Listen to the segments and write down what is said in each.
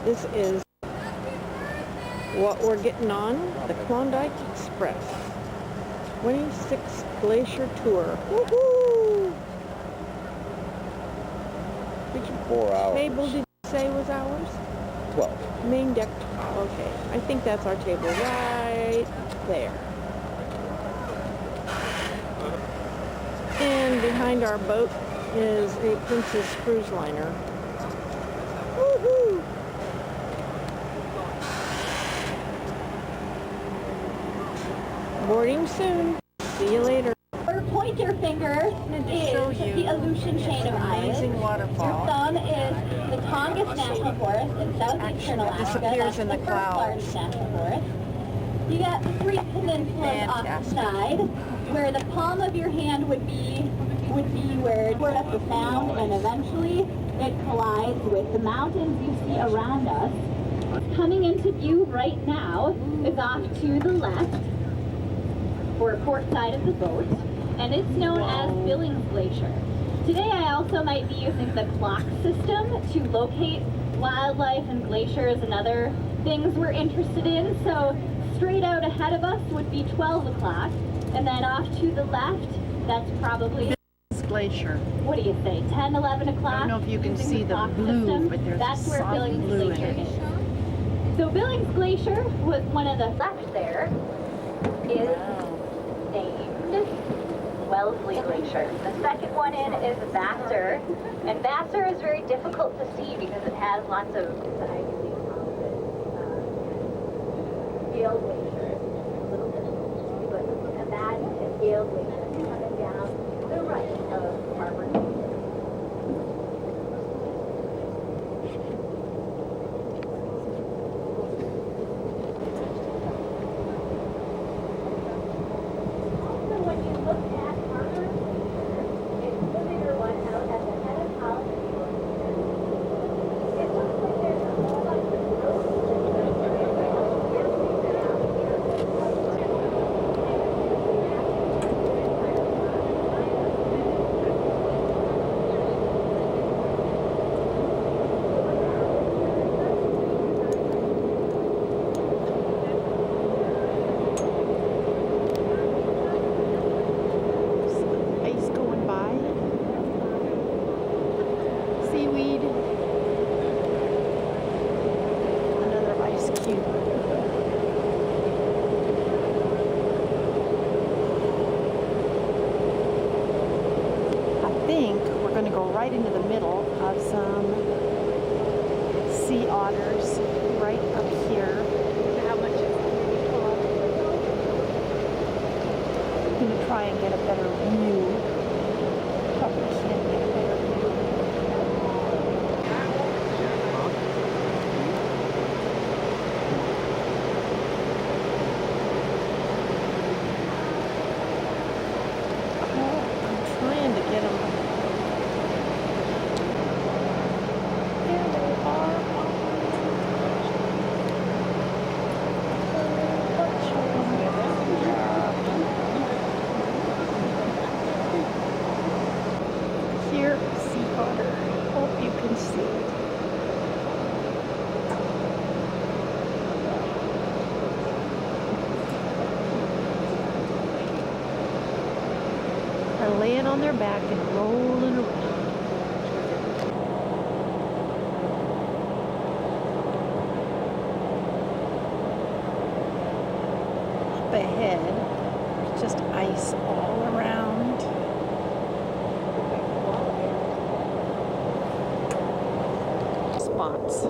This is what we're getting on the Klondike Express 26 Glacier Tour. Woohoo! 4 hours. Table did you say was ours? 12. Main deck. Okay, I think that's our table right there. And behind our boat is a Princess cruise liner. Woohoo! Boarding soon. See you later. Your pointer finger is the Aleutian chain of islands. Amazing waterfall. Your thumb is the Tongass National Forest in southeastern Alaska. Disappears in the first clouds. largest national forest. You got the three peninsulas off the side, where the palm of your hand would be where the sound, and eventually it collides with the mountains you see around us. Coming into view right now is off to the left, or port side of the boat, and it's known as Billings Glacier. Today I also might be using the clock system to locate wildlife and glaciers and other things we're interested in. So straight out ahead of us would be 12 o'clock, and then off to the left, that's probably Glacier. what do you say, 10, 11 o'clock? I don't know if you can using see the clock blue, system. but there's That's a where solid Billings blue in Glacier it. is. So Billings Glacier was one of the left there is named Wellesley Glacier. The second one in is Vassar, and Vassar is very difficult to see because it has lots of Gale Glacier, a little bit, and that is Gale Glacier coming down to the right of Harbor. Right into the middle of some sea otters right up here. How much is it? I'm going to try and get a better view. Probably can't get a better view. Oh, I'm trying to get them. Here, sea otter. Hope you can see it. They're laying on their back and rolling around. Up ahead, there's just ice all around. Spots.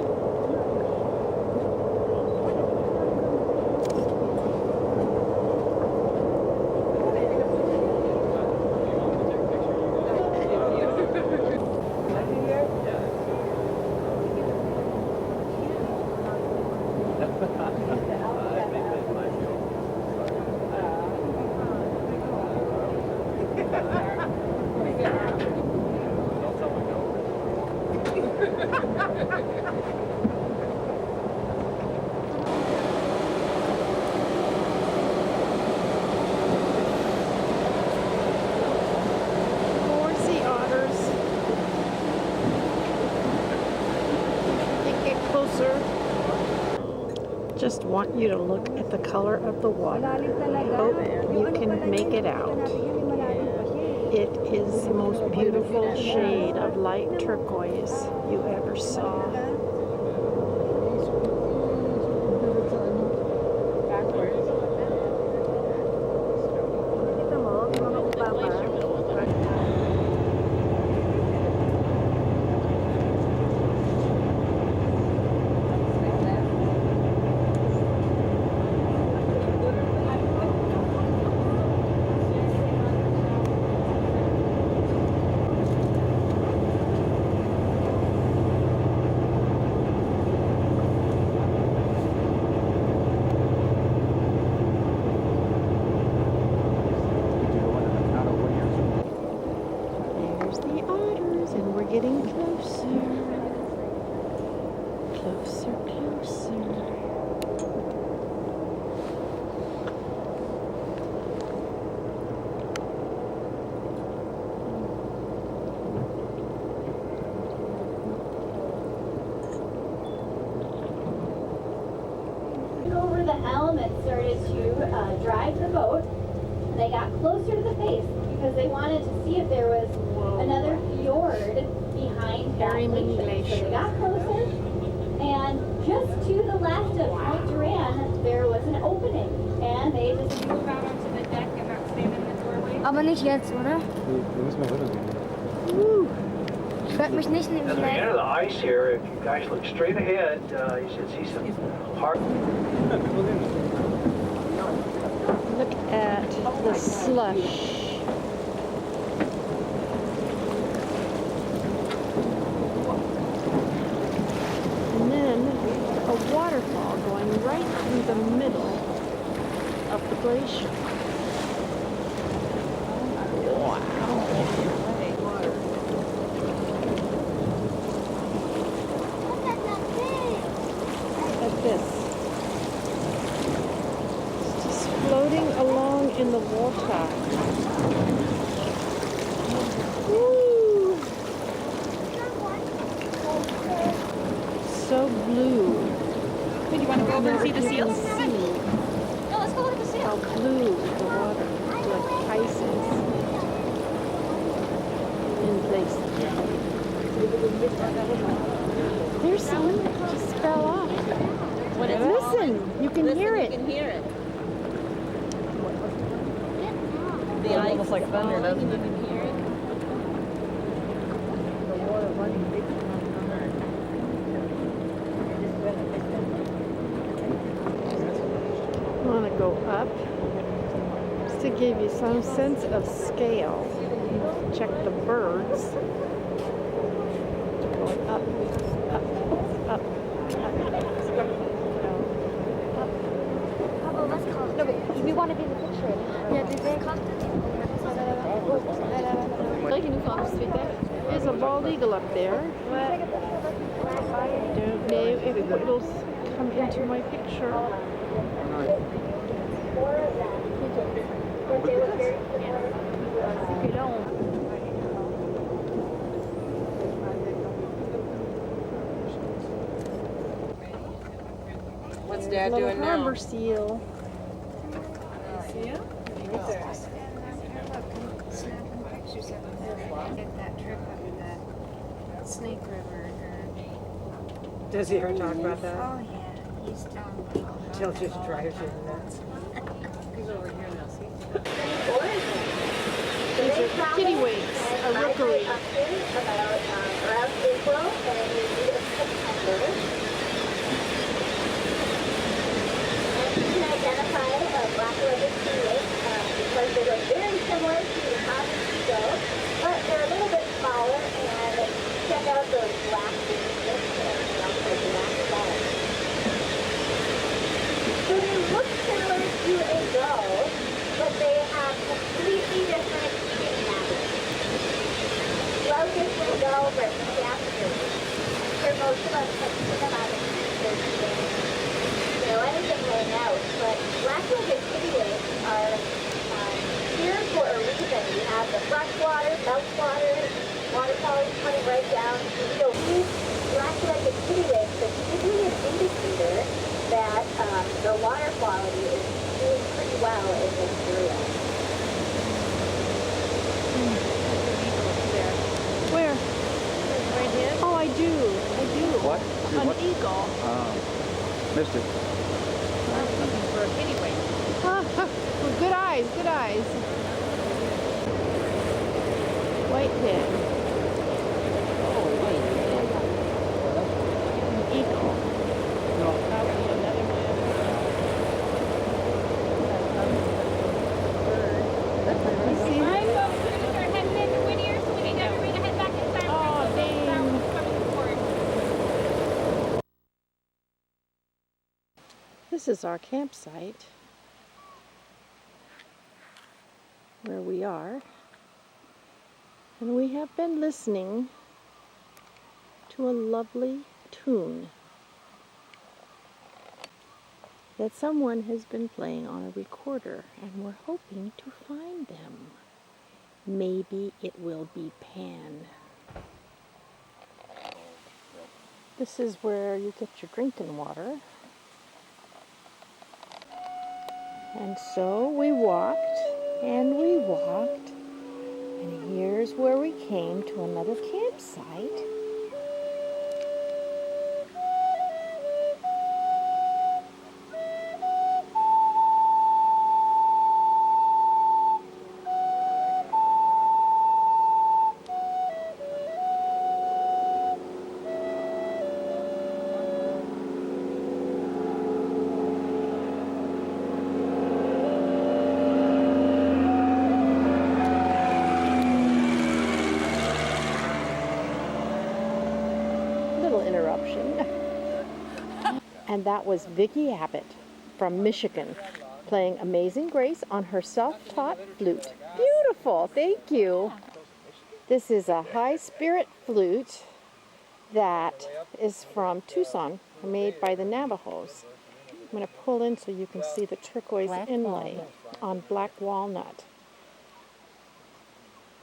Closer. just want you to look at the color of the water. Hope you can make it out. It is the most beautiful shade of light turquoise you ever saw. There's the otters, and we're getting closer. Closer, closer. Over the helm and started to drive the boat. They got closer to the face because they wanted to see if there was another fjord behind that Very lake. So glacier. they got closer, and just to the left of Point Duran, there was an opening, and they just Move out onto the deck and not stand in the doorway. Aber nicht jetzt, oder? Wir müssen mal weitergehen. Ich werde mich nicht in At the end of the ice here, if you guys look straight ahead, you should see some hard. Look at the slush. And then a waterfall going right through the middle of the glacier. Look at this. It's just floating along in the water. Woo! So blue. Do you want to go over and see the You seals? can see No, let's go look at the how seals. blue the water, like ice is in places. There's some just fell off. Listen, you can hear it. hear it. The ice almost like thunder, doesn't it? You can hear it. I want to go up just to give you some sense of scale. Check the birds. Going up, up, up, Aber was kostet? No, but we want to be in the picture. Ja, wie viel kostet There's a bald eagle up there. Don't know if it'll come into my picture. What's Dad Little doing now? harbor seal. Snapping pictures of them. Did that trip up the Snake River. Does he ever talk about that? Oh yeah, he's telling me all about Jill it. just drives you nuts. He's over here now, see? These are kittiwakes, a rookery. about around April and September. And you can identify a black-legged kittiwake because they look very similar to the common seagull, but they're a little bit smaller and check out those black wings and also black bars. So they look similar to a gull, but they have completely different eating habits. Locusts and gulls are scavengers. For most of us, have seen them out in nature eating, anything laying out. But black-legged kittiwakes are here for a reason. We have the freshwater, meltwater, waterfalls coming right down. So these black-legged kittiwakes are usually an indicator that the water quality is doing pretty well in this area. Where? Right here. Oh, I do. I do. What? An What? eagle. Missed it. I was looking for a kitty. With good eyes, good eyes. Whitehead. An eagle. Probably another one. You see her? Alright, folks, we're gonna start heading into Whittier, so we need everybody to head back inside. Oh, dang. This is our campsite where we are, and we have been listening to a lovely tune that someone has been playing on a recorder, and we're hoping to find them. Maybe it will be Pan. This is where you get your drinking water. And so we walked, and we walked, and here's where we came to another campsite. Little interruption. And that was Vicki Abbott from Michigan playing Amazing Grace on her self-taught flute. Beautiful, thank you. This is a high spirit flute that is from Tucson, made by the Navajos. I'm going to pull in so you can see the turquoise inlay on black walnut.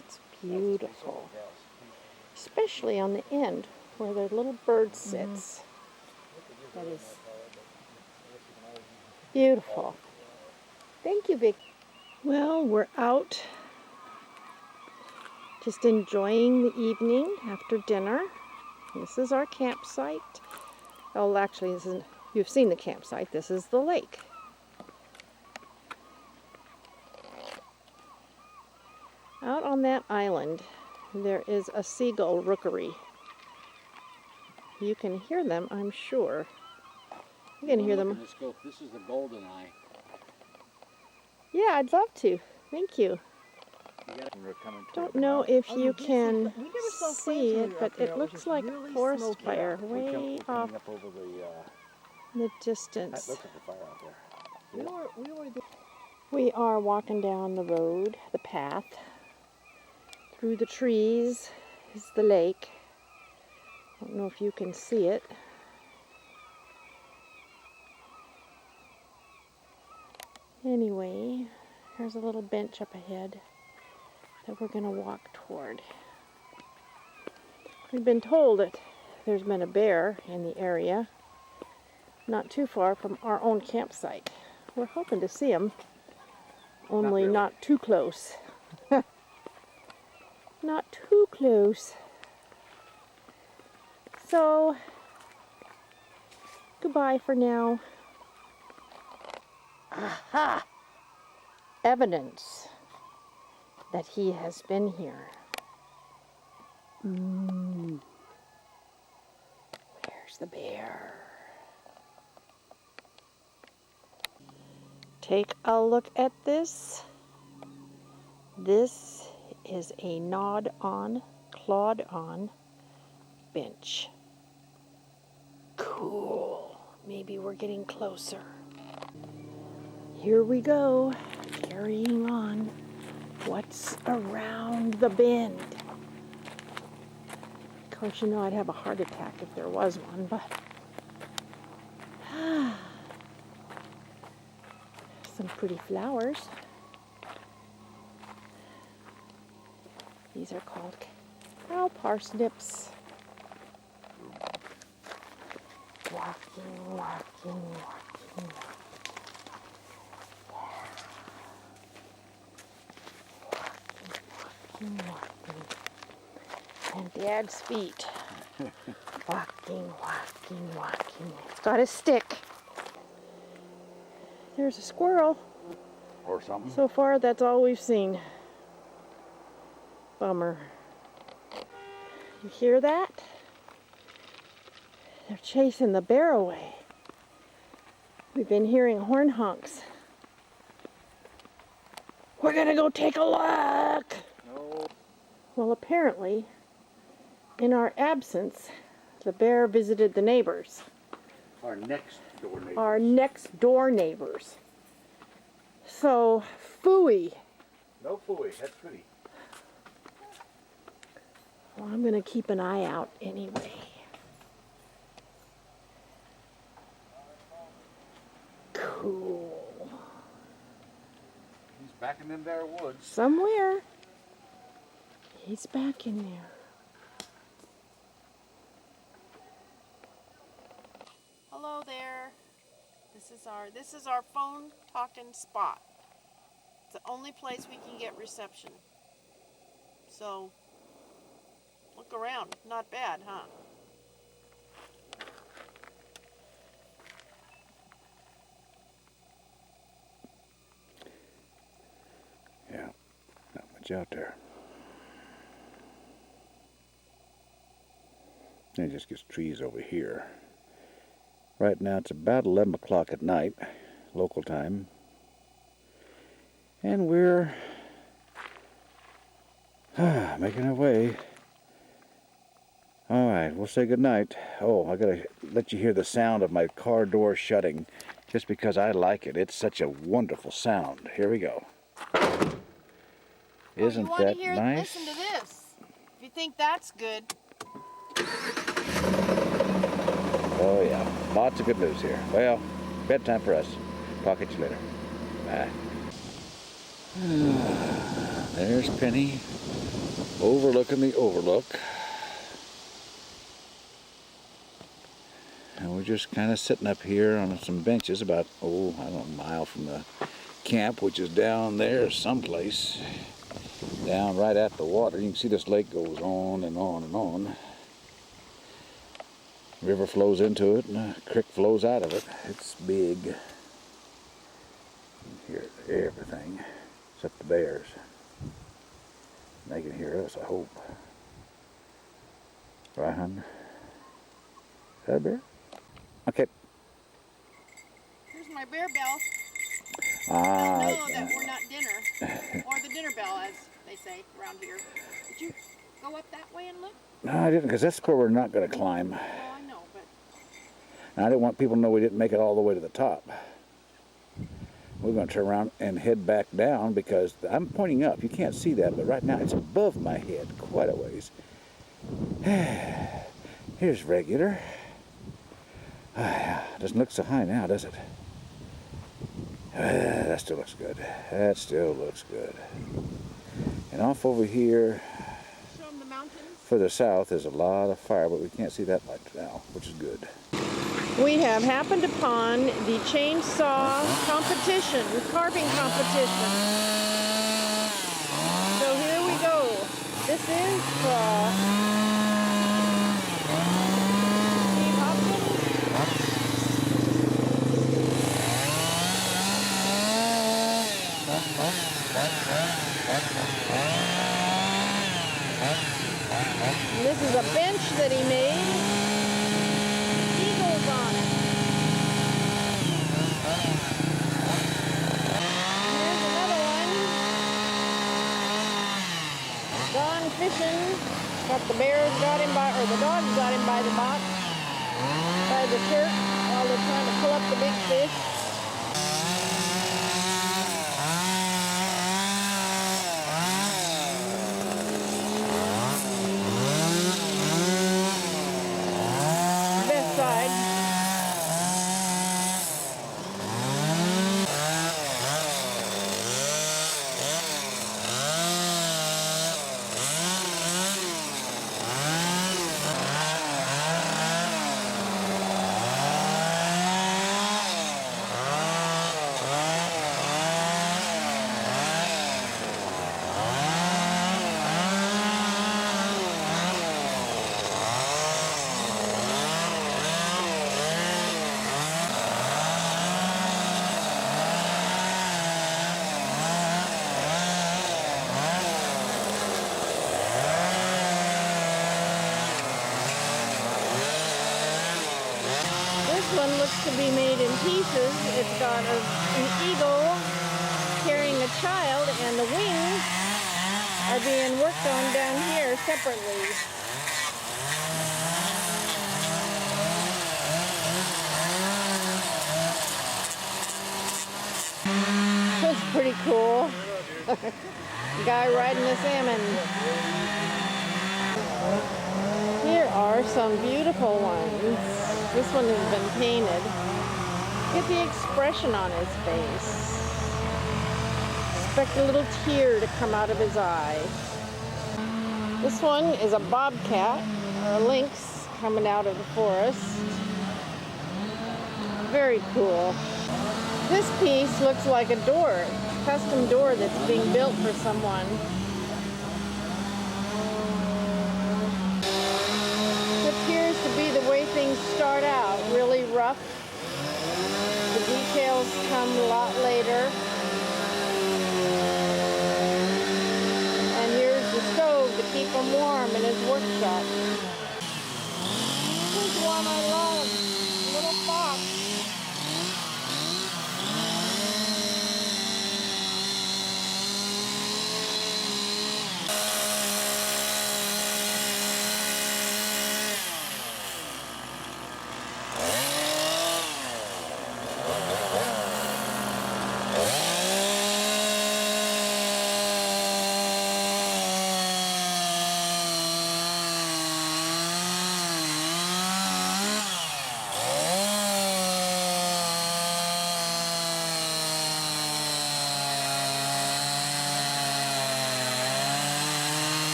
It's beautiful, especially on the end where the little bird sits. That is beautiful. Thank you, Vic. Well, we're out just enjoying the evening after dinner. This is our campsite. Oh, actually, this is, you've seen the campsite. This is the lake. Out on that island, there is a seagull rookery. You can hear them, I'm sure. You can hear them. This is the golden eye. Yeah, I'd love to. Thank you. Don't know if you can see it, but it looks like a forest fire way off in the distance. Look at the fire out there. We are walking down the road, the path. Through the trees is the lake. I don't know if you can see it. Anyway, there's a little bench up ahead that we're going to walk toward. We've been told that there's been a bear in the area, not too far from our own campsite. We're hoping to see him, only not too close. Not too close. So, goodbye for now. Aha! Evidence that he has been here. Where's the bear? Take a look at this. This is a clawed-on bench. Cool. Maybe we're getting closer. Here we go, carrying on. What's around the bend? Of course, you know I'd have a heart attack if there was one, but some pretty flowers. These are called cow parsnips. Walking, walking, walking. walking, walking. And Dad's feet. Walking, walking, walking. It's got a stick. There's a squirrel. Or something. So far, that's all we've seen. Bummer. You hear that? They're chasing the bear away. We've been hearing horn honks. We're gonna go take a look! No. Well, apparently, in our absence, the bear visited the neighbors. Our next door neighbor. Our next door neighbors. So, phooey. No fooey, that's goody. Well, I'm gonna keep an eye out anyway. Cool. He's back in them there woods. Somewhere. He's back in there. Hello there. This is our phone talking spot. It's the only place we can get reception. So look around. Not bad, huh? Yeah, not much out there. It just gets trees over here. Right now it's about 11 o'clock at night, local time. And we're making our way. Alright, we'll say goodnight. Oh, I gotta let you hear the sound of my car door shutting, just because I like it. It's such a wonderful sound. Here we go. Isn't that nice? Listen to this. If you think that's good. Oh yeah, lots of good news here. Well, bedtime for us. Talk at you later. Bye. There's Penny, overlooking the overlook. And we're just kind of sitting up here on some benches about, I don't know, a mile from the camp, which is down there someplace. Down right at the water. You can see this lake goes on and on and on. River flows into it and a creek flows out of it. It's big. You can hear everything except the bears. They can hear us, I hope. Right, hon? Is that a bear? Okay. Here's my bear bell. Ah, They know that we're not dinner. Or the dinner bell, as they say around here. Did you go up that way and look? no, I didn't, because that's where we're not going to climb. Oh, I know, but And I didn't want people to know we didn't make it all the way to the top. We're going to turn around and head back down because I'm pointing up. You can't see that, but right now it's above my head quite a ways. Here's regular. Doesn't look so high now, does it? That still looks good. That still looks good. And off over here, show them the mountains. further south, is a lot of fire, but we can't see that much now, which is good. We have happened upon the chainsaw competition, carving competition. So here we go. This is Steve Hopkins. And this is a bench that he made. Eagles on it. Here's another one. Gone fishing. But the bears got him by, or the dogs got him by the box, by the shirt, while they're trying to pull up the big fish. Best side. to be made in pieces. It's got an eagle carrying a child, and the wings are being worked on down here separately. That's pretty cool. Guy riding the salmon. Here are some beautiful ones. This one has been painted. Get the expression on his face. Expect a little tear to come out of his eye. This one is a bobcat, or a lynx, coming out of the forest. Very cool. This piece looks like a door, custom door that's being built for someone. It appears to be the way things start out, really rough. The details come a lot later. And here's the stove to keep him warm in his workshop. This is one I love, little fox.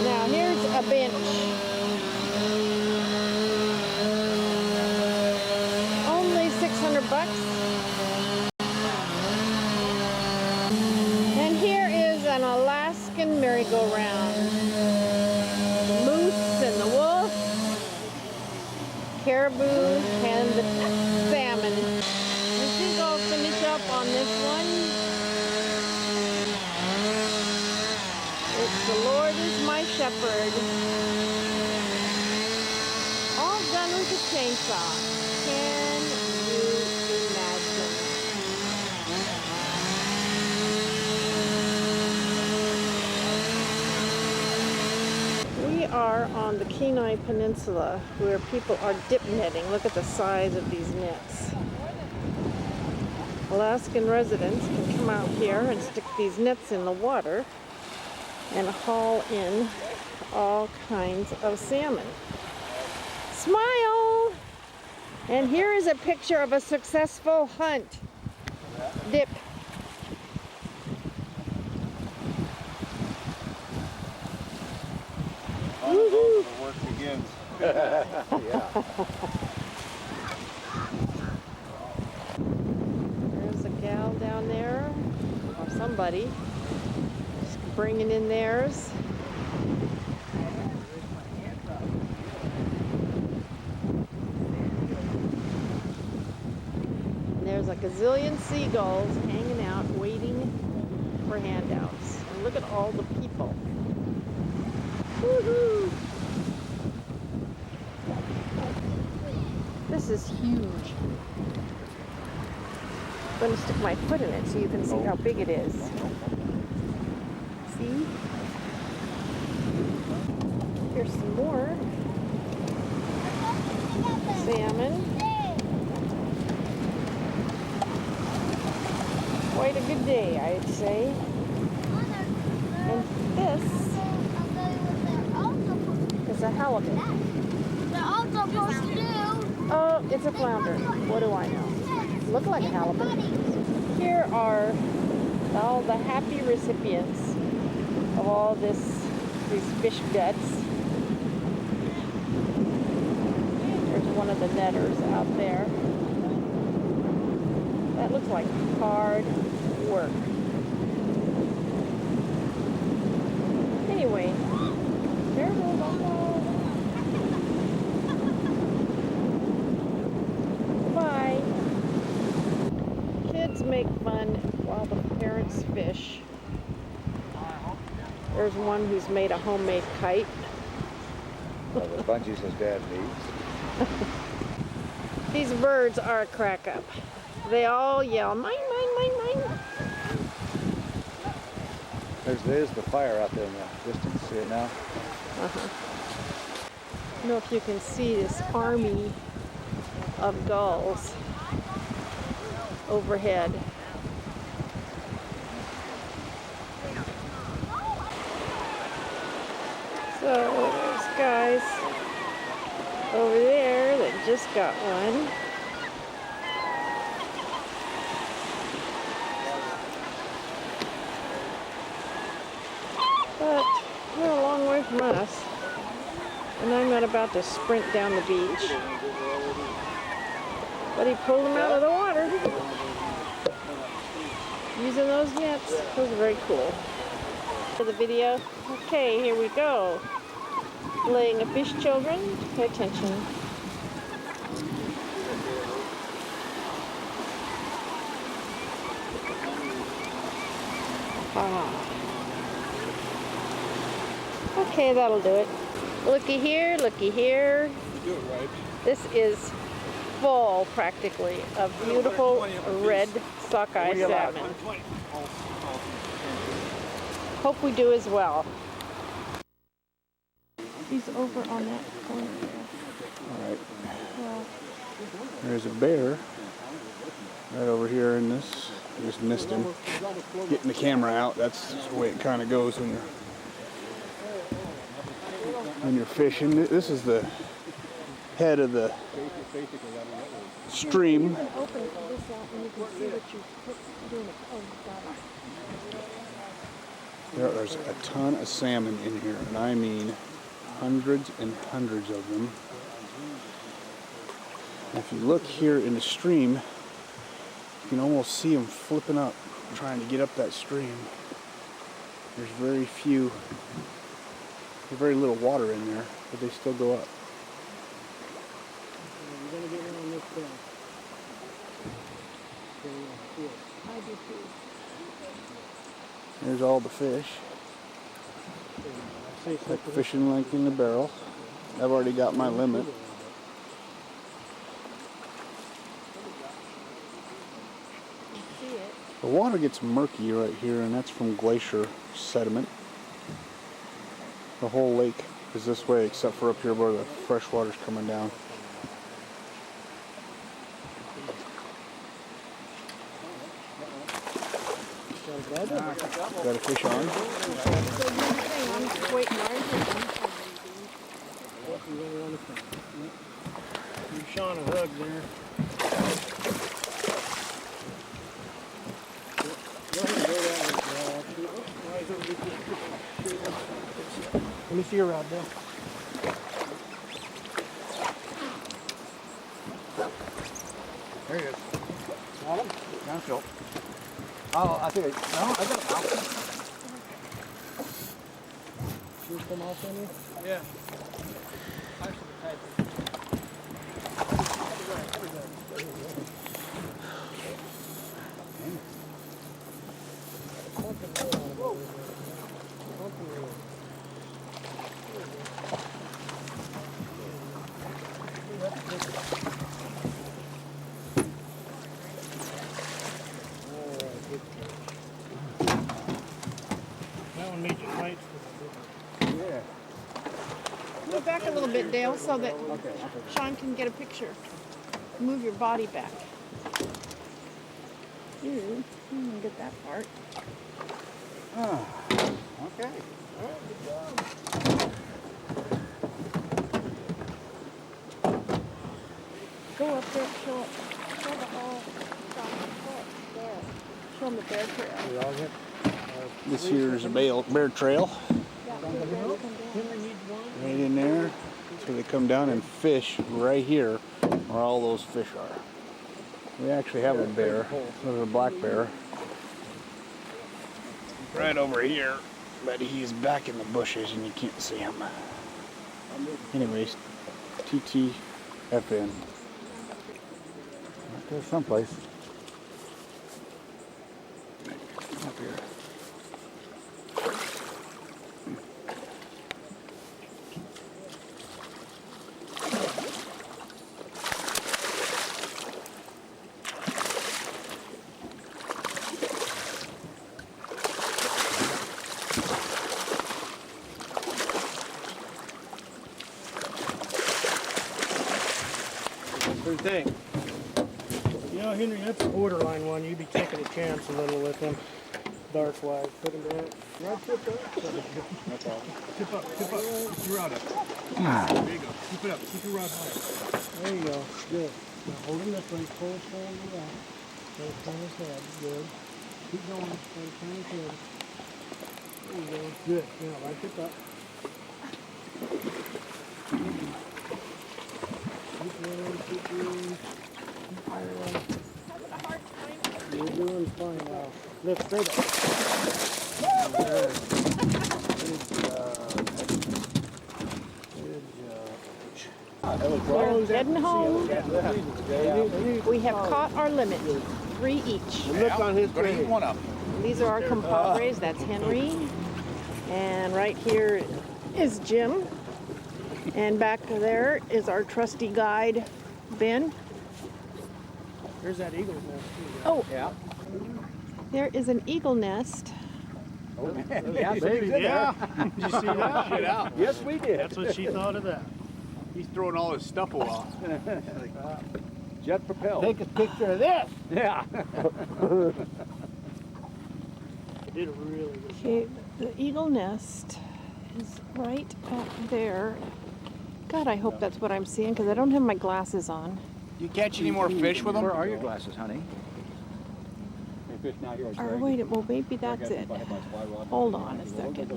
Now here's a bench. Only $600. And here is an Alaskan merry-go-round. The moose and the wolf, caribou, and the salmon. I think I'll finish up on this one. It's "The Lord is my shepherd." All done with a chainsaw. Can you imagine? We are on the Kenai Peninsula where people are dip netting. Look at the size of these nets. Alaskan residents can come out here and stick these nets in the water and haul in all kinds of salmon. Smile! And here is a picture of a successful hunt. Dip. Woohoo! The work begins. There's a gal down there, or somebody, just bringing in theirs. And there's a gazillion seagulls hanging out, waiting for handouts. And look at all the people. Woohoo! This is huge. I'm going to stick my foot in it so you can see how big it is. See? Here's some more salmon. Quite a good day, I'd say. And this is a halibut. Oh, it's a flounder. What do I know? Look like a halibut. Here are all the happy recipients of all these fish guts. There's one of the netters out there. That looks like hard work. Anyway, careful, don't fall. Bye. Kids various fish. There's one who's made a homemade kite. Well, the bungees his dad needs. These birds are a crack up. They all yell, mine, mine, mine, mine. There's the fire out there in the distance. See it now? I don't know if you can see this army of gulls overhead. So there's guys over there that just got one. But they're a long way from us. And I'm not about to sprint down the beach. But he pulled them out of the water. Using those nets. Those are very cool. For the video. Okay, here we go. Laying of fish, children. Pay attention. Okay, that'll do it. Looky here, looky here. Do it right. This is full, practically, of beautiful red sockeye salmon. Hope we do as well. He's over on that corner there. All right. Well, There's a bear right over here in this. I just missed him. Getting the camera out. That's the way it kind of goes when you're fishing. This is the head of the stream. open this out and you can see what you're doing. Oh, got it. There's a ton of salmon in here, and I mean hundreds and hundreds of them. If you look here in the stream, you can almost see them flipping up, trying to get up that stream. There's very little water in there, but they still go up. We're going to get one on this bill. There's all the fish. Like fishing like in the barrel. I've already got my limit. The water gets murky right here, and that's from glacier sediment. The whole lake is this way, except for up here where the fresh water's coming down. Got a fish on. I'm just waiting on You're showing a hook there. Let me see your rod, Bill. There he is. Got him? Down short. Oh, I think I got him out. Should come off on you? Yeah. That one made you tight. Yeah. Move back a little bit, Dale, so that Sean can get a picture. Move your body back. You can get that part. Oh, okay. All right, good job. Go up there, show the whole, there. Show them the bear trail. This here is a bear trail. Right in there. So they come down and fish right here where all those fish are. We actually have a bear. There's a black bear. Right over here. But he's back in the bushes and you can't see him. Anyways, TTFN. Right there someplace. Up think? You know, Henry, that's a borderline one. You'd be taking a chance a little with him. Dark wise. Put him down. Right tip up. No problem. Tip up. Keep your rod up. There you go. Keep it up. Keep your rod high. There you go. Good. Now hold him this way. Pull his hand to that. Let it turn his head. Good. Keep going. Let it turn his head. There you go. Good. Now right tip up. Keep going. Keep going. Keep going. You're doing fine now. Lift straight up. Good. Good job. We're heading home. We have caught our limit. 3 each. Look on his Gonna eat face. one of them. These are our compadres. That's Henry. And right here is Jim. And back there is our trusty guide, Ben. There's that eagle's nest too. Oh, Yeah. there is an eagle nest. Yeah, baby. Yeah. Did you see that? Shit out. Yes, we did. That's what she thought of that. He's throwing all his stuff away. Jet propelled. Take a picture of this. Yeah. Did a really good job. Okay, the eagle nest is right up there. God, I hope that's what I'm seeing because I don't have my glasses on. You catch any more fish with them? Where are your glasses, honey? Or wait, well maybe that's it. Hold on a second.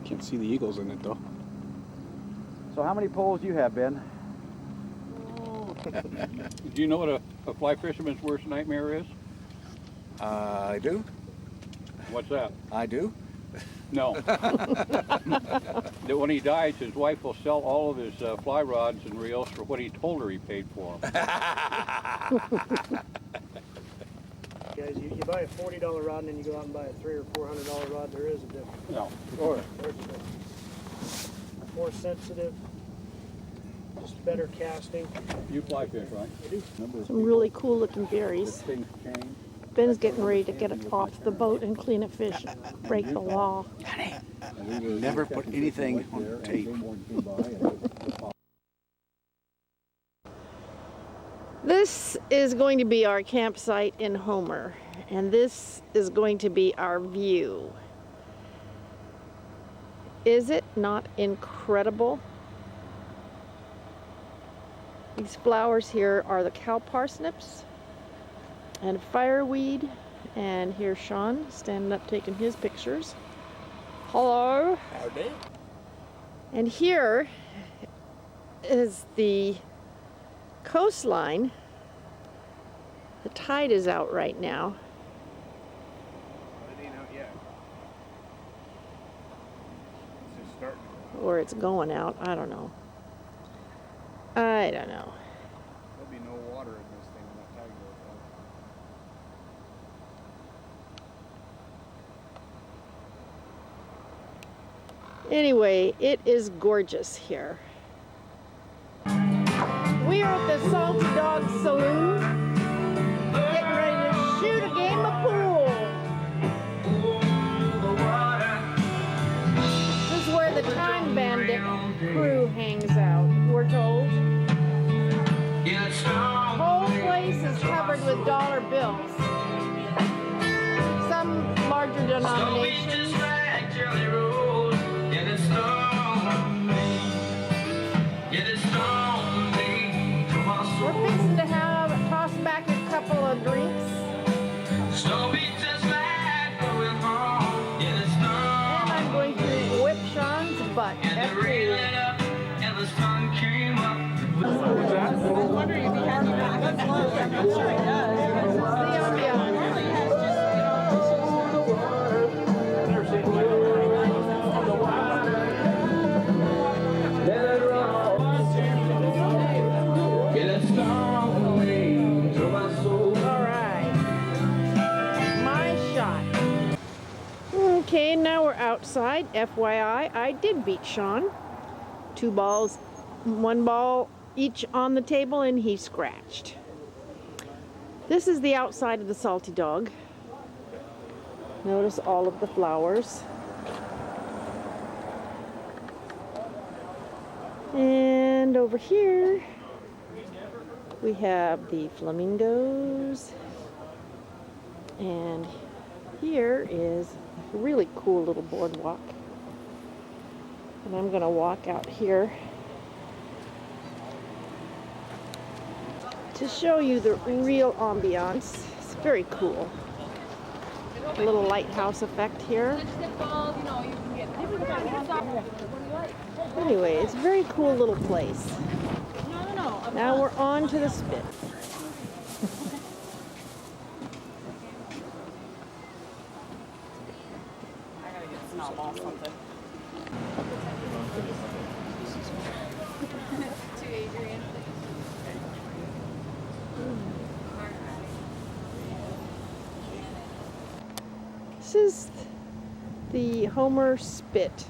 Can't see the eagles in it though. So how many poles do you have, Ben? Do you know what a fly fisherman's worst nightmare is? I do. What's that? I do. No. That when he dies, his wife will sell all of his fly rods and reels for what he told her he paid for them. Guys, you buy a $40 rod and then you go out and buy a $300 or $400 rod. There is a difference. No. There's a difference. More sensitive, just better casting. You fly fish, right? I do. Some really cool looking berries. Things change. Ben's getting ready to get it off the boat and clean a fish, break the law. Never put anything on tape. This is going to be our campsite in Homer, and this is going to be our view. Is it not incredible? These flowers here are the cow parsnips and fireweed, and here's Sean standing up taking his pictures. Hello. Howdy. And here is the coastline. The tide is out right now. It ain't out yet. It's just starting. Or it's going out. I don't know. I don't know. There'll be no water in this thing when that tide goes out. Anyway, it is gorgeous here. We are at the Salty Dog Saloon, getting ready to shoot a game of pool. This is where the Time Bandit crew hangs out, we're told. The whole place is covered with dollar bills. Some larger denominations. We're fixing to toss back a couple of drinks. And I'm going to whip Sean's butt. I was wondering if he has a really good float. I'm not sure he does. Okay, now we're outside. FYI, I did beat Sean. 2 balls, 1 ball each on the table, and he scratched. This is the outside of the Salty Dog. Notice all of the flowers. And over here we have the flamingos, and here is a really cool little boardwalk, and I'm gonna walk out here to show you the real ambiance. It's very cool. A little lighthouse effect here. Anyway, it's a very cool little place. Now we're on to the spit. I gotta get some small something. To Adrian. This is the Homer Spit.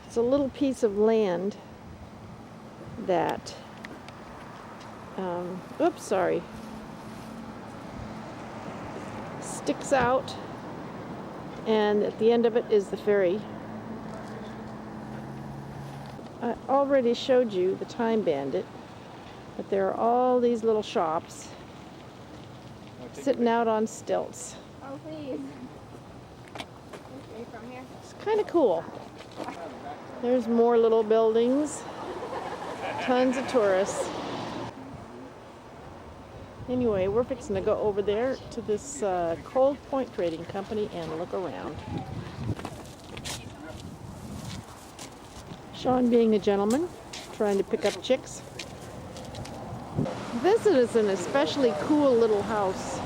It's a little piece of land that, sticks out, and at the end of it is the ferry. I already showed you the Time Bandit, but there are all these little shops sitting out on stilts. Oh, please. Okay, from here. It's kind of cool. There's more little buildings, tons of tourists. Anyway, we're fixing to go over there to this Cold Point Trading Company and look around. Sean being a gentleman, trying to pick up chicks. This is an especially cool little house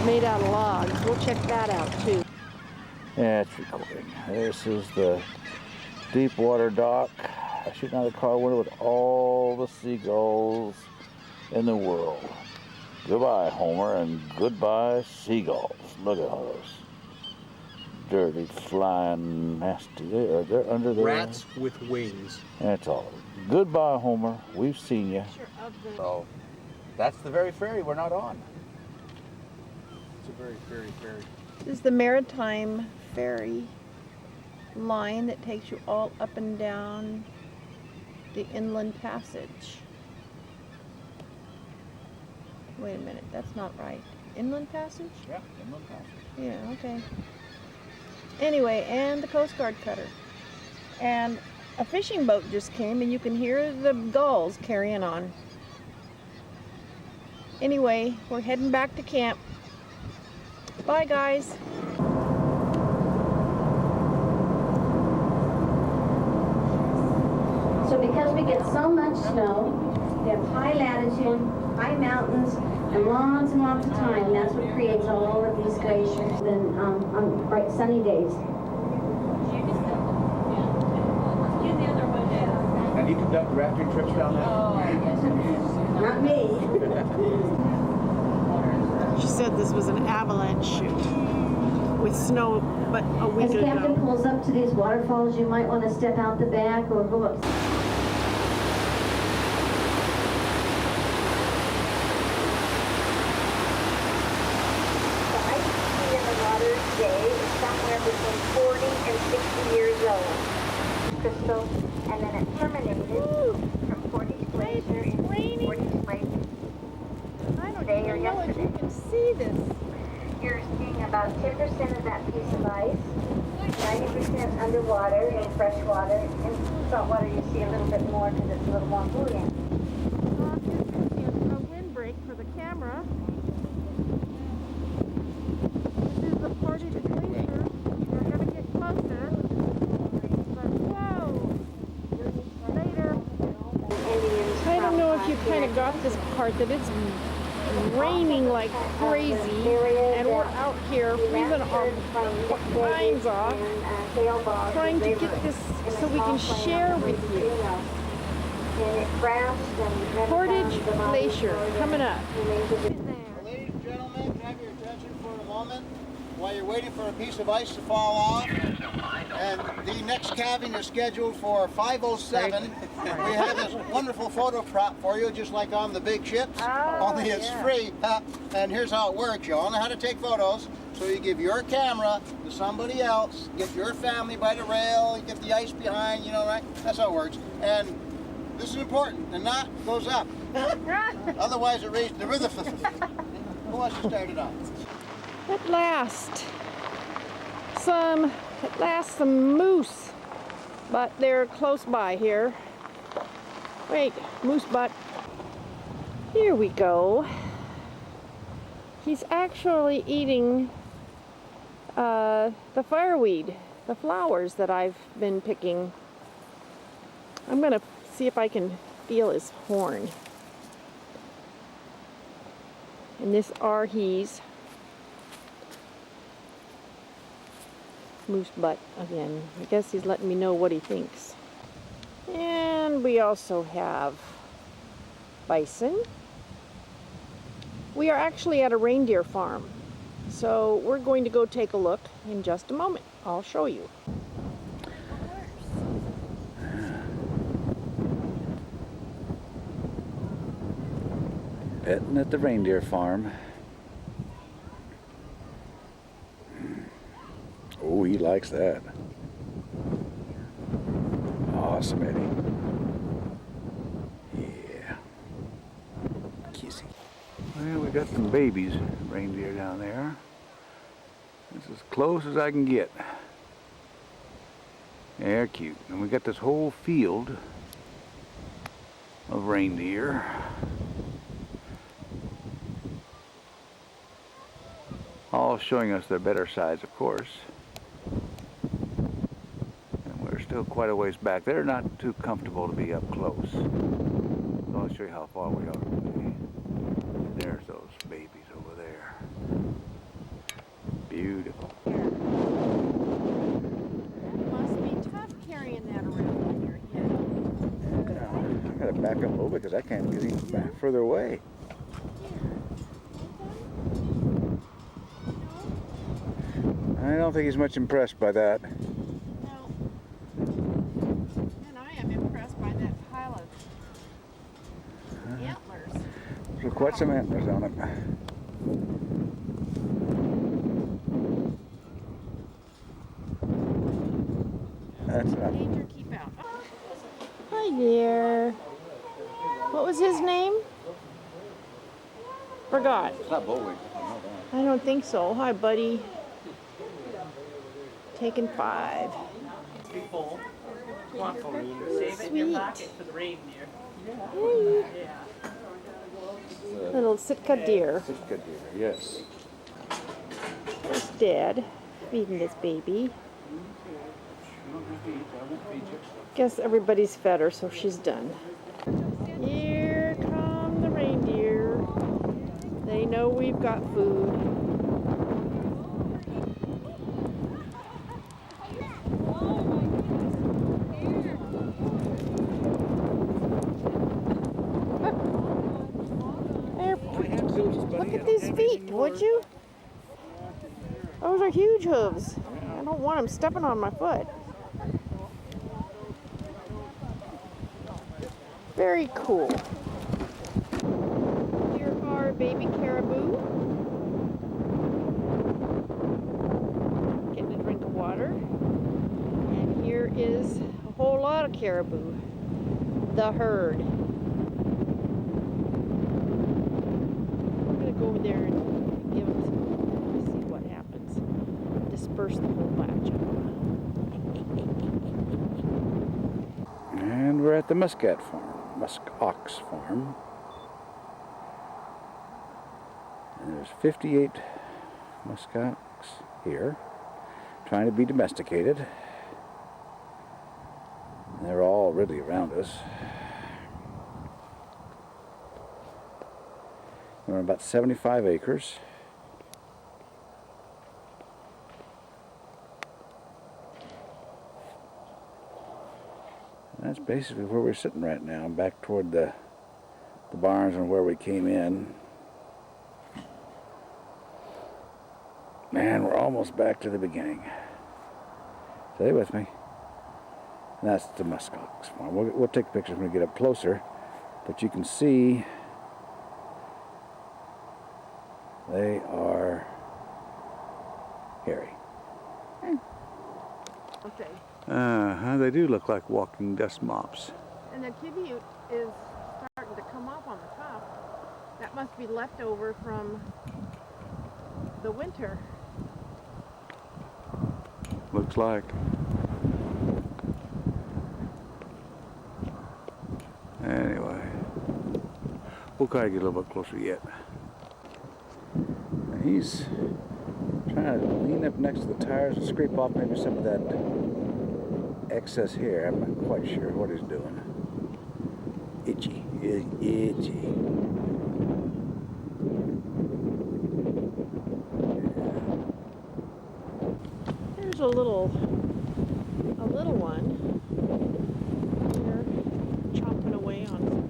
made out of logs. We'll check that out too. Yeah, it's recording. This is the deep water dock. I shoot out a car window with all the seagulls in the world. Goodbye, Homer, and goodbye, seagulls. Look at all those dirty, flying, nasty. They're under there. Rats with wings. That's all. Goodbye, Homer. We've seen you. So that's the very ferry we're not on. It's a very ferry. This is the Maritime Ferry line that takes you all up and down the Inland Passage. Wait a minute, that's not right. Inland Passage? Yeah, inland passage. Yeah, okay. Anyway, and the Coast Guard cutter. And a fishing boat just came, and you can hear the gulls carrying on. Anyway, we're heading back to camp. Bye, guys. So because we get so much snow, we have high latitude, high mountains, and lots of time. That's what creates all of these glaciers on bright sunny days. And you conduct rafting trips down there? Not me. She said this was an avalanche chute with snow, but a week As ago. Captain pulls up to these waterfalls, you might want to step out the back or go up. Somewhere between 40 and 60 years old. Crystal, and then it terminated from 40's glacier in 40's lake. I don't Today or even know if yesterday. you can see this. You're seeing about 10% of that piece of ice, 90% underwater in fresh water. In salt water you see a little bit more because it's a little more buoyant. Here's a windbreak for the camera. This is the part of the glacier. We're going to get closer. But whoa! Later. I don't know if you kind of got this part that it's raining like crazy, and we're out here freezing our minds off, trying to get this so we can share with you. Portage Glacier coming up. Ladies and gentlemen, can I have your attention for a moment? while you're waiting for a piece of ice to fall off. And the next calving is scheduled for 5:07. We have this wonderful photo prop for you, just like on the big ships, only it's free. And here's how it works. You all know how to take photos. So you give your camera to somebody else, get your family by the rail, you get the ice behind, you know, right? That's how it works. And this is important. The knot goes up. Otherwise it raises the rhythm. Who wants to start it off? At last, some moose, but they're close by here. Wait, moose butt. Here we go. He's actually eating the fireweed, the flowers that I've been picking. I'm gonna see if I can feel his horn. And this are his moose butt again. I guess he's letting me know what he thinks. And we also have bison. We are actually at a reindeer farm, so we're going to go take a look in just a moment. I'll show you. Petting at the reindeer farm. Oh, he likes that. Awesome, Eddie. Yeah. Kissy. Well, we got some babies reindeer down there. It's as close as I can get. They're cute. And we got this whole field of reindeer. All showing us their better sides, of course. And we're still quite a ways back. They're not too comfortable to be up close. So I'll show you how far we are away. There's those babies over there. Beautiful. It must be tough carrying that around on your head. I gotta back up a little bit because I can't get any back further away. I don't think he's much impressed by that. No. And I am impressed by that pile of antlers. There's quite some antlers on it. That's enough. Danger, keep out. Hi there. What was his name? Forgot. It's not Bullwig. I don't think so. Hi, buddy. Taking 5. Be full. Come on, Pauline. Save it in your pocket for the reindeer. Hey. Yeah. Little Sitka deer. Sitka deer, yes. There's Dad feeding this baby. Guess everybody's fed her, so she's done. Here come the reindeer. They know we've got food. Look at these feet, would you? Those are huge hooves. I don't want them stepping on my foot. Very cool. Here are baby caribou. Getting a drink of water. And here is a whole lot of caribou. The herd. Go over there and give them some, see what happens. Disperse the whole batch of them. And we're at the muscat farm, musk ox farm. And there's 58 muskox here, trying to be domesticated. And they're all really around us. We're on about 75 acres. And that's basically where we're sitting right now, back toward the barns and where we came in. And we're almost back to the beginning. Stay with me. And that's the muskox farm. We'll take pictures when we get up closer, but you can see they are hairy. Okay. They do look like walking dust mops. And the kibute is starting to come up on the top. That must be leftover from the winter. Looks like. Anyway, we'll try to get a little bit closer yet. And he's trying to lean up next to the tires and scrape off maybe some of that excess hair. I'm not quite sure what he's doing. Itchy. Itchy. There's a little one here chomping away on some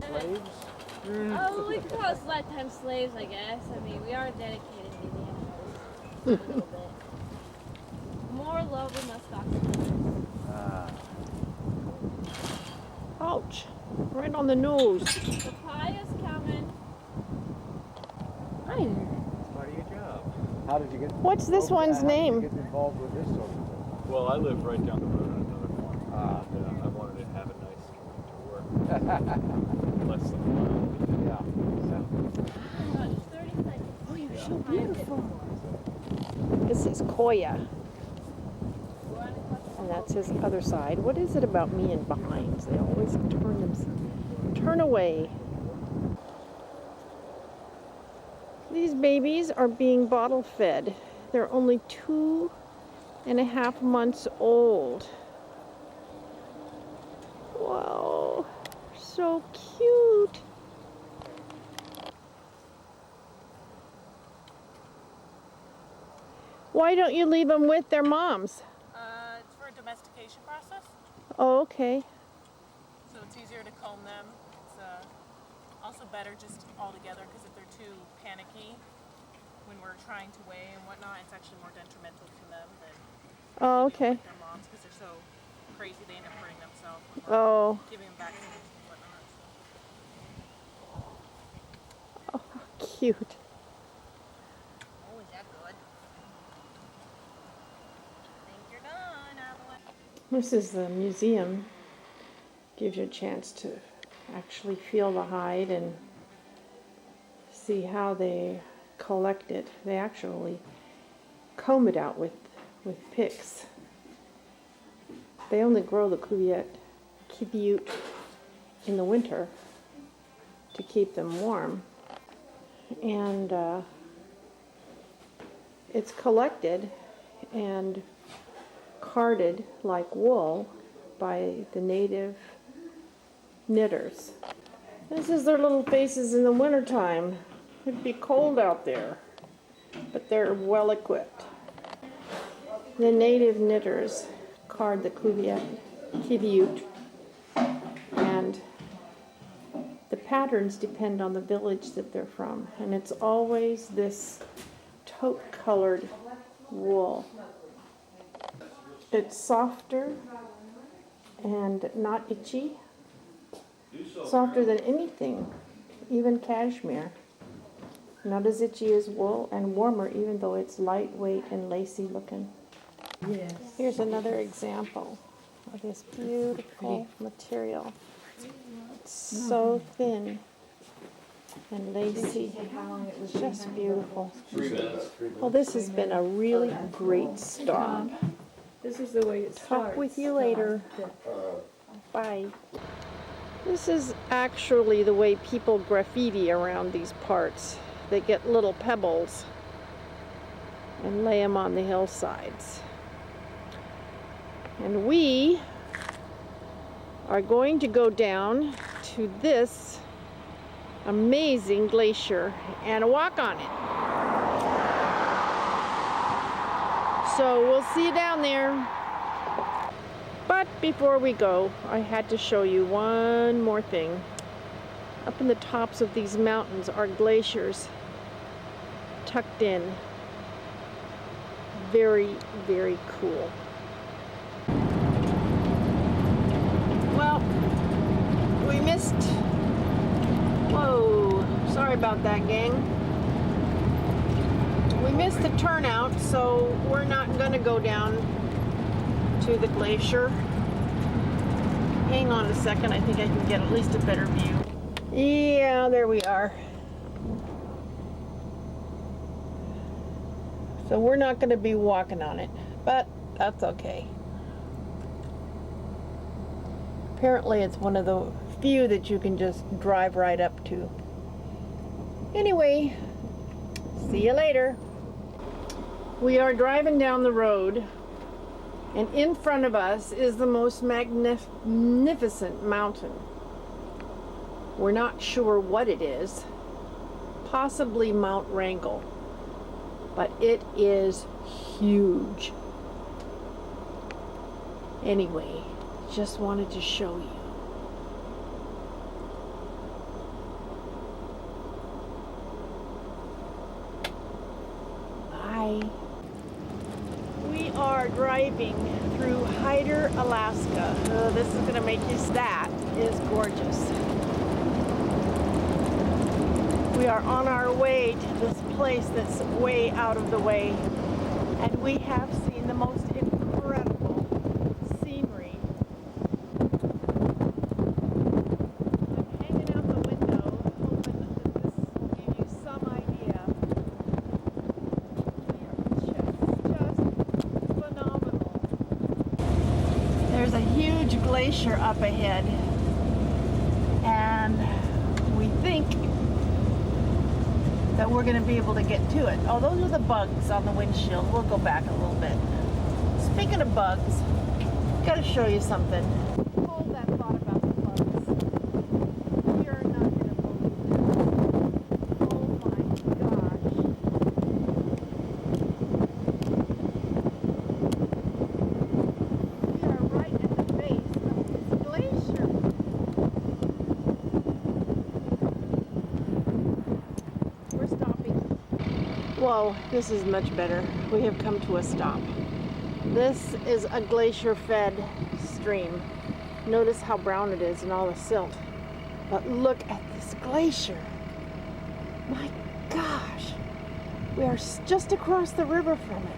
twigs. Oh, we could call us lifetime slaves, I guess. I mean, we are dedicated to the animals a little bit. More love than muskox. Ouch! Right on the nose. Papaya's coming. Hi there. It's part of your job. How did you get? What's this one's name? Get involved with this sort of thing? Well, I live right down the road on another farm. And, I wanted to have a nice commute to work. Less than a mile. Oh, just 30 seconds. Oh, you're so beautiful. This is Koya. And that's his other side. What is it about me and behinds? They always turn away. These babies are being bottle fed. They're only 2.5 months old. Wow, so cute. Why don't you leave them with their moms? It's for a domestication process, Oh, okay. so it's easier to comb them. It's also better just all together because if they're too panicky when we're trying to weigh and whatnot, it's actually more detrimental to them than Oh, leaving okay. with their moms because they're so crazy they end up hurting themselves when Oh. we're giving them vaccines and whatnot. So. Oh, how cute. Oh, is that good? I think you're done, Adeline. This is the museum. Gives you a chance to actually feel the hide and see how they collect it. They actually comb it out with picks. They only grow the kibute in the winter to keep them warm. And it's collected and carded like wool by the native knitters. This is their little faces in the wintertime. It'd be cold out there, but they're well equipped. The native knitters card the kibute, and the patterns depend on the village that they're from, and it's always this taupe-colored wool. It's softer and not itchy, softer than anything, even cashmere. Not as itchy as wool, and warmer even though it's lightweight and lacy looking. Yes. Here's another example of this beautiful material. It's so thin and lacy. It's just beautiful. Well, this has been a really great start. This is the way it starts. Talk with you later. Bye. This is actually the way people graffiti around these parts. They get little pebbles and lay them on the hillsides. And we are going to go down to this amazing glacier and walk on it. So we'll see you down there. But before we go, I had to show you one more thing. Up in the tops of these mountains are glaciers tucked in. Very, very cool. Well, we missed. Whoa, sorry about that, gang. We missed the turnout, so we're not gonna go down to the glacier. Hang on a second, I think I can get at least a better view. Yeah, there we are. So we're not going to be walking on it, but that's okay. Apparently it's one of the few that you can just drive right up to. Anyway, see you later. We are driving down the road, and in front of us is the most magnificent mountain. We're not sure what it is. Possibly Mount Wrangell. But it is huge. Anyway, just wanted to show you. Bye. We are driving through Hyder, Alaska. This is going to make you that is gorgeous. We are on our way to this place that's way out of the way, and we have seen the most incredible scenery. I'm hanging out the window, hoping that this will give you some idea. Just phenomenal. There's a huge glacier up ahead, and we think that we're going to be able to get to it. Oh, those are the bugs on the windshield. We'll go back a little bit. Speaking of bugs, got to show you something. Hold that thought about the bugs. You're not going to believe it. Oh my gosh. We are right at the base of this glacier. Whoa, this is much better. We have come to a stop. This is a glacier-fed stream. Notice how brown it is and all the silt. But look at this glacier. My gosh. We are just across the river from it.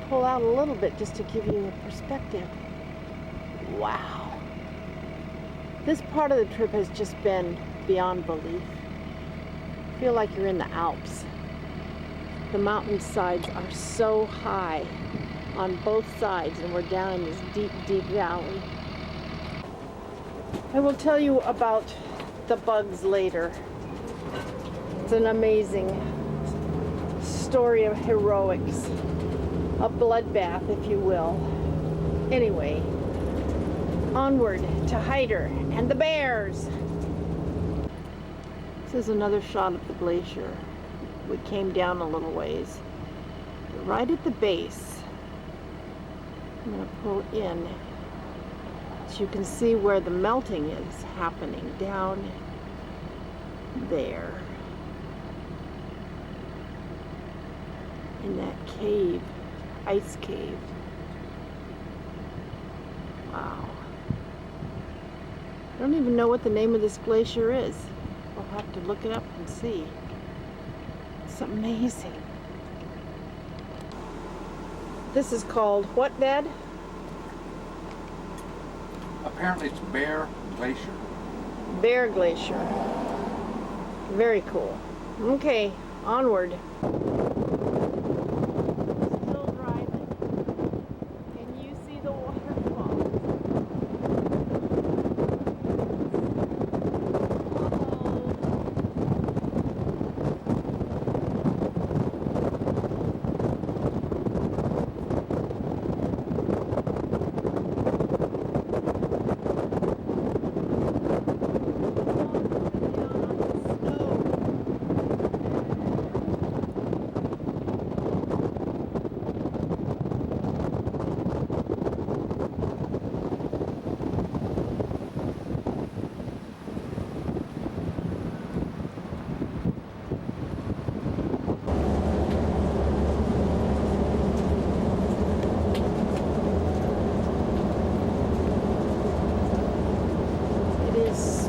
Pull out a little bit just to give you a perspective. Wow. This part of the trip has just been beyond belief. I feel like you're in the Alps. The mountainsides are so high on both sides, and we're down in this deep, deep valley. I will tell you about the bugs later. It's an amazing story of heroics. A bloodbath, if you will. Anyway, onward to Hyder and the bears. This is another shot of the glacier. We came down a little ways. Right at the base, I'm going to pull in so you can see where the melting is happening down there in that cave. Ice cave. Wow. I don't even know what the name of this glacier is. We'll have to look it up and see. It's amazing. This is called what, Dad? Apparently it's Bear Glacier. Bear Glacier. Very cool. Okay, onward.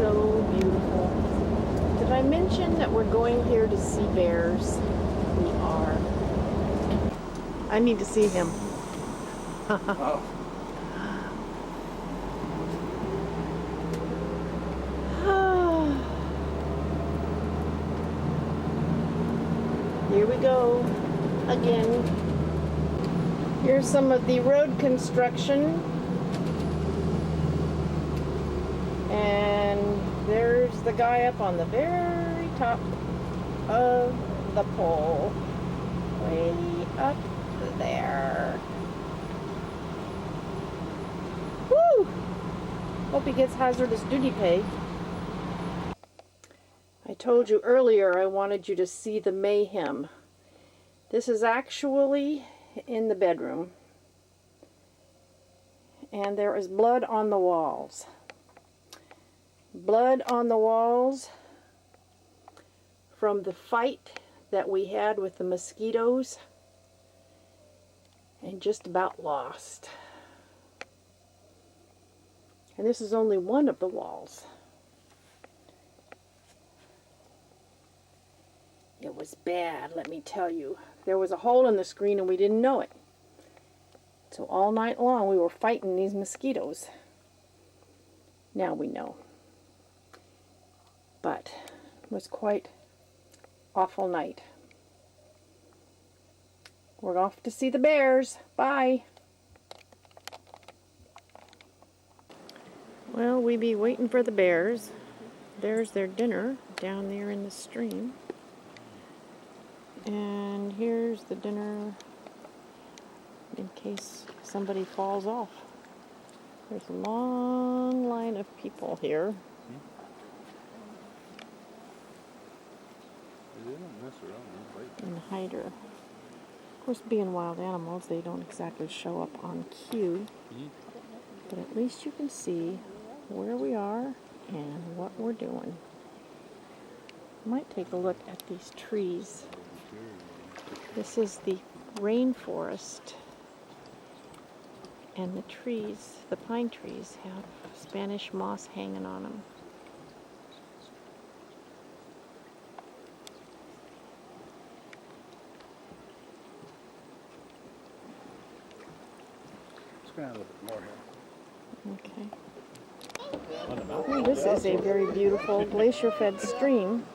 so beautiful. Did I mention that we're going here to see bears? We are. I need to see him. Oh. Here we go again. Here's some of the road construction. And there's the guy up on the very top of the pole. Way up there. Woo! Hope he gets hazardous duty pay. I told you earlier I wanted you to see the mayhem. This is actually in the bedroom. And there is blood on the walls. Blood on the walls from the fight that we had with the mosquitoes and just about lost. And this is only one of the walls. It was bad, let me tell you. There was a hole in the screen and we didn't know it. So all night long we were fighting these mosquitoes. Now we know. But it was quite awful night. We're off to see the bears. Bye. Well, we be waiting for the bears. There's their dinner down there in the stream. And here's the dinner in case somebody falls off. There's a long line of people here. They don't mess around. And hider. Of course, being wild animals, they don't exactly show up on cue. But at least you can see where we are and what we're doing. Might take a look at these trees. This is the rainforest. And the trees, the pine trees, have Spanish moss hanging on them. Let's go down a little bit more here. Okay. Well, this is a very beautiful glacier-fed stream.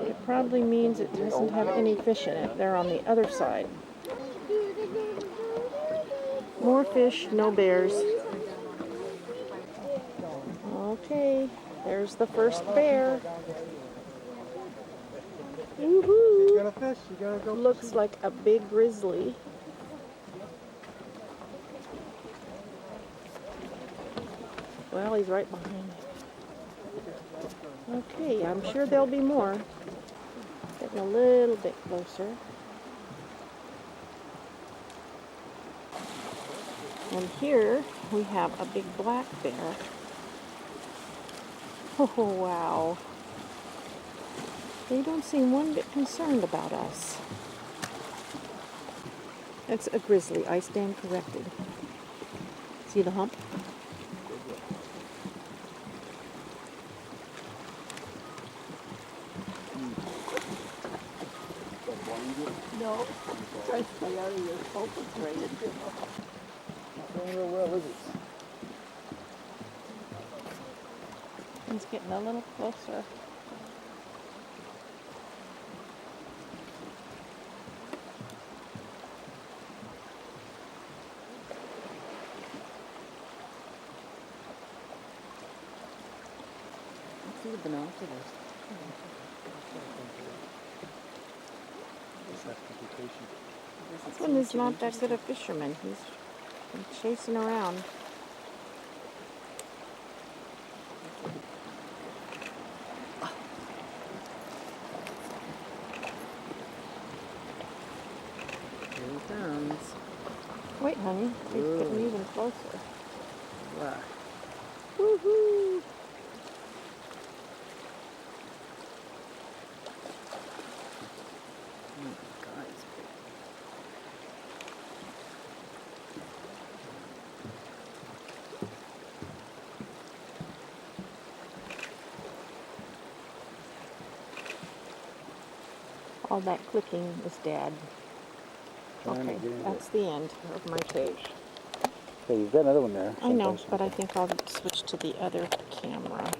It probably means it doesn't have any fish in it. They're on the other side. More fish, no bears. Okay, there's the first bear. Woohoo! You got a fish, you gotta go. Looks like a big grizzly. Well, he's right behind. Okay, I'm sure there'll be more. Getting a little bit closer. And here we have a big black bear. Oh, wow. They don't seem one bit concerned about us. That's a grizzly. I stand corrected. See the hump? No. Try to stay out of your focus range. Where is it? He's getting a little closer. Let's see the binoculars. This one is not that good a fisherman. He's been chasing around. Here he comes. Wait, honey. He's getting even closer. Wow. Woohoo! All that clicking is dead. Trying to Okay, get into that's the end of my cage. Okay, you've got another one there. I know, someplace. but I think I'll switch to the other camera.